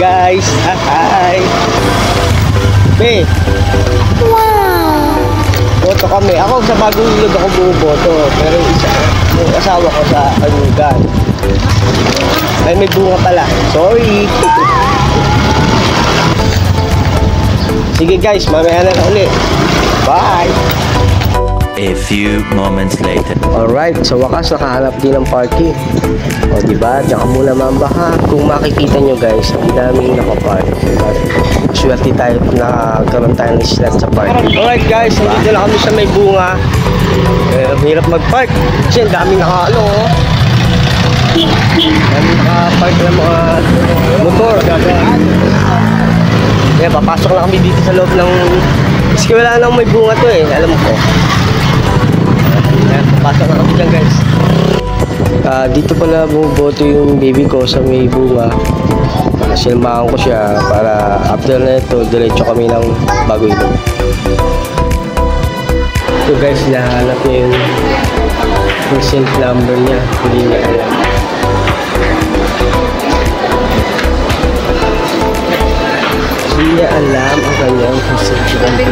guys. Hi. Be. Wow. Boto kami. Ako sa Bagong Ilog ako buboto. Pero yung asawa ko sa Anugan. Ay, may bunga pala. Sorry. Sige guys, mamaya na ulit. Bye. A few moments later. Alright, sa wakas nakahanap din ng parking. O diba, diyan ka muna mambaha. Kung makikita nyo guys, ang daming nakapark. Swerte tayo na nagkaroon tayo ng slot sa parking. Alright guys, nandito na kami sa may bunga. Ang hirap mag-park. Kasi ang daming naka-ano. Daming naka-park ng mga motor. Kaya papasok na kami dito sa loob ng... Kasi wala nang may bunga to eh, alam ko. Kaya papasok na kami dyan guys. Dito pala bumoboto yung baby ko sa may bunga. Sinamahan ko siya para after na ito, diretso kami ng Bagong Ilog. Ito guys, nahanap niya yung percent number niya. Hindi niya alam. Hindi niya alam ang kanyang percent number.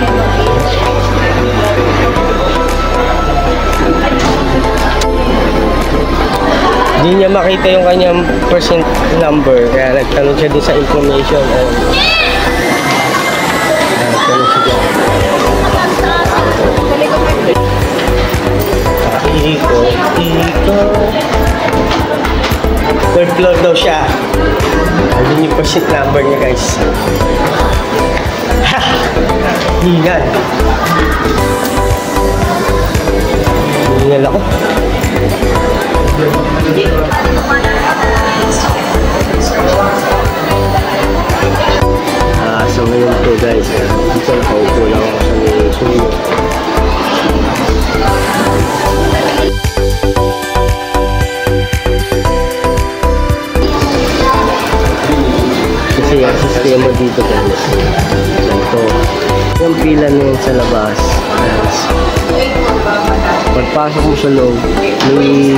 Hindi niya makita yung kanyang percent number, kaya nagtanong siya din sa information. Nagtanong siya dyan. Third floor daw siya. Ayun yung percent number niya guys. Ha! Hingal. Hingal ako. So ngayon po guys, dito nakaupo lang ako sa may suyo. Kasi ang sistema dito guys, ito yung pila na yun sa labas. Pagpasok mo sa loob, may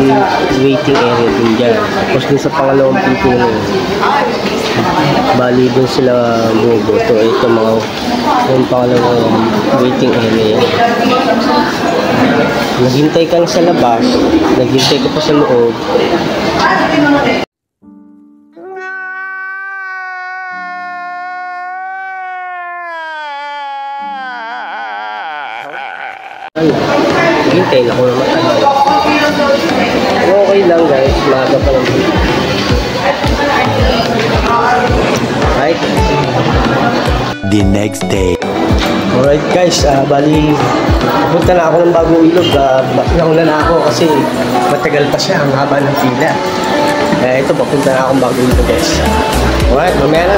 waiting area din dyan. Tapos din sa pangalawang pito na yun, bali dun sila bumoboto. Ito mga yung pangalawang waiting area. Naghintay ka sa labas, naghintay ka pa sa loob. Hintay na ko naman tayo. Okay lang guys, maaga pa lang. Right? The next day. Alright guys, bali punta na ako ng Bagong Ilog. Nauna na ako kasi matagal pa siya, ang haba ng pila. Ito, papunta na akong Bagong Ilog guys. Alright, mamaya na.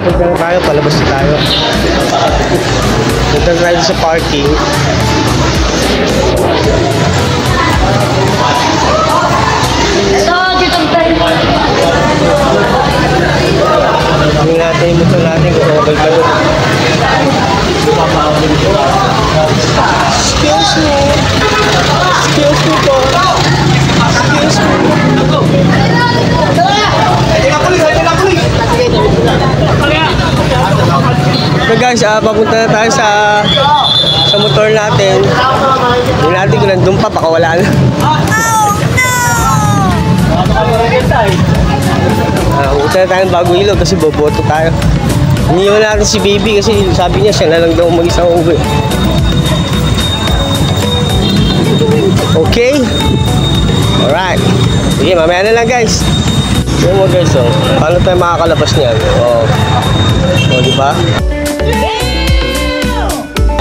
Punta na tayo, palabas na tayo. Punta na tayo sa parking. Tingnan natin yung motor natin kung okay pa doon. Excuse me. Excuse me po. Excuse me. So guys, papunta na tayo sa motor natin. Hindi natin kung nandun pa, baka wala na. Punta na tayo ng Bagong Ilog kasi boboto tayo. Iniwan natin si baby kasi sabi niya siya na lang daw mag-isang uwi. Okay? Alright. Sige, mamaya na lang guys. Yan mo guys, paano tayo makakalabas niyan? Diba?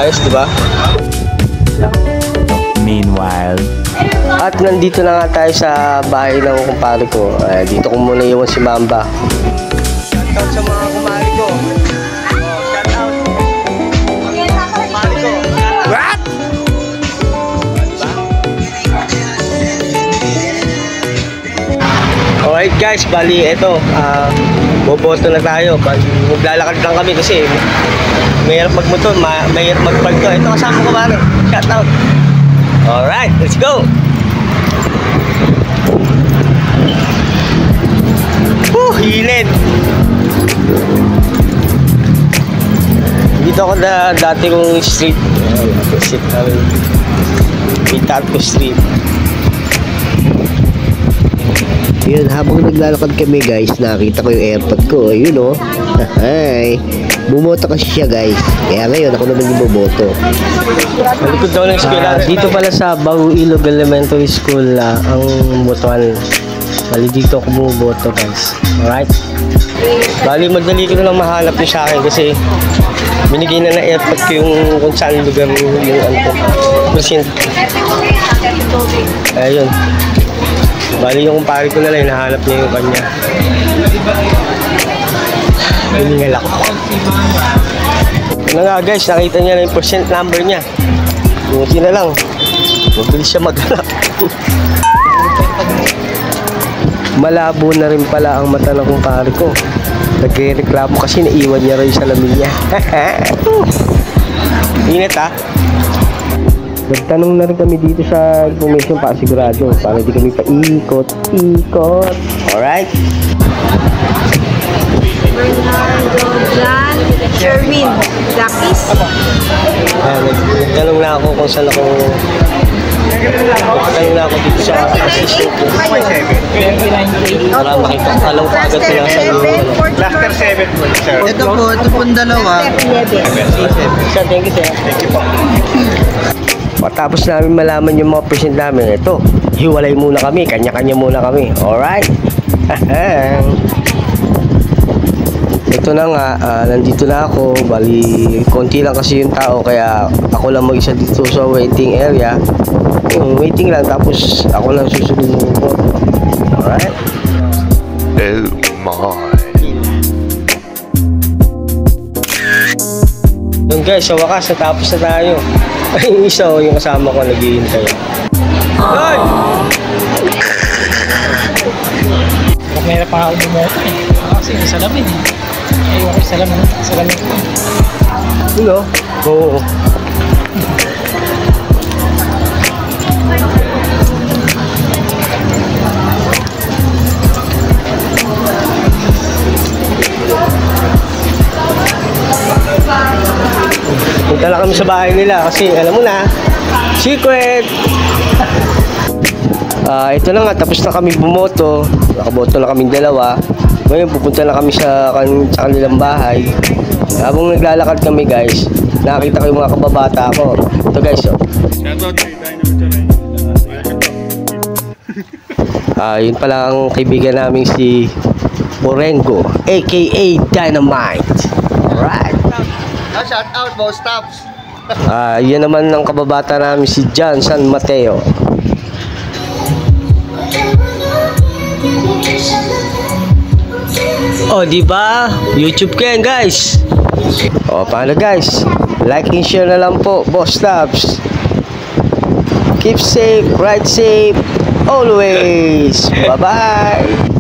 Ayos, diba? Meanwhile. At nandito na nga tayo sa bahay ng kumpare ko. Dito ko muna iwan si Mamba. Shoutout sa mga kumpare ko. Shoutout. Kumpare ko. What? Alright guys, bali ito. Boboto na tayo. Maglalakad lang kami kasi mayroon magmotor, mayroon magpark ko. Ito kasama ko pare. Shoutout. Alright, let's go! Woo! Init! Dito ako dati kong street. Street namin. Pitatco Street. Yun, habang naglalakad kami guys, nakita ko yung airpod ko. Ayun o. Hi. Bumoto kasi siya guys. Kaya ngayon ako naman yung bumoto. Malikod daw ng eskwela. Dito pala sa Bagong Ilog Elementary School ang botohan. Bali dito ako bumuboto guys. Alright? Bali madali ko na lang mahanap yung sa akin kasi binigay na airpod ko yung kung saan lugar yung ano ko. Present. Ayun. Bali yung kumpare ko na lang, hinahanap niya yung kanya. Hiningal ako. Ano nga guys, nakita niya na yung percent number niya. Buti na lang. Mabilis siya maghanap. Malabo na rin pala ang mata ng kumpare ko. Nagre-reklamo kasi naiwan niya rin yung salamin niya. Ingat ha. Nagtanong na rin kami dito sa information para sigurado. Para di kami paikot-ikot. Alright? Bernardo, Jan, Sherwin, Dakis. Nagtanong na ako kung saan ako. Nagtanong na ako dito sa assistant ko. Para makita. Alam ko agad kung nasa yung Cluster 7 po, sir. Ito po, ito pong dalawa. Sir, thank you sir. Thank you po. Matapos namin malaman yung mga percent namin, ito, hiwalay muna kami, kanya-kanya muna kami. Alright? Ito na nga, nandito na ako. Bali, konti lang kasi yung tao, kaya ako lang mag-isa dito sa waiting area. Waiting lang, tapos ako lang susunod mo. Alright? Oh my. Doon guys, sa wakas, natapos na tayo. Yung isa, yung kasama ko, naghihintay. Hoy! Mahirap pa ako bumoto eh. Kasi yung salamin eh. Ayun yung salamin ko. Yun o? Oo. Punta lang kami sa bahay nila kasi alam mo na, secret! Ito na nga, tapos na kami bumoto. Nakaboto na kaming dalawa. Ngayon pupunta na kami sa kanilang bahay. Habang naglalakad kami guys, nakita ko yung mga kababata ko. Ito guys, oh. Shoutout kay Dynamite. Yun pala ang kaibigan namin si Orengo, aka Dynamite. Alright. Shout out, boss stops. Yan naman ang kababata namin si John San Mateo. Oh, di ba? YouTube ko yan, guys. Oh, paano guys? Like and share na lang po, boss stops. Keep safe, ride safe, always. Bye-bye.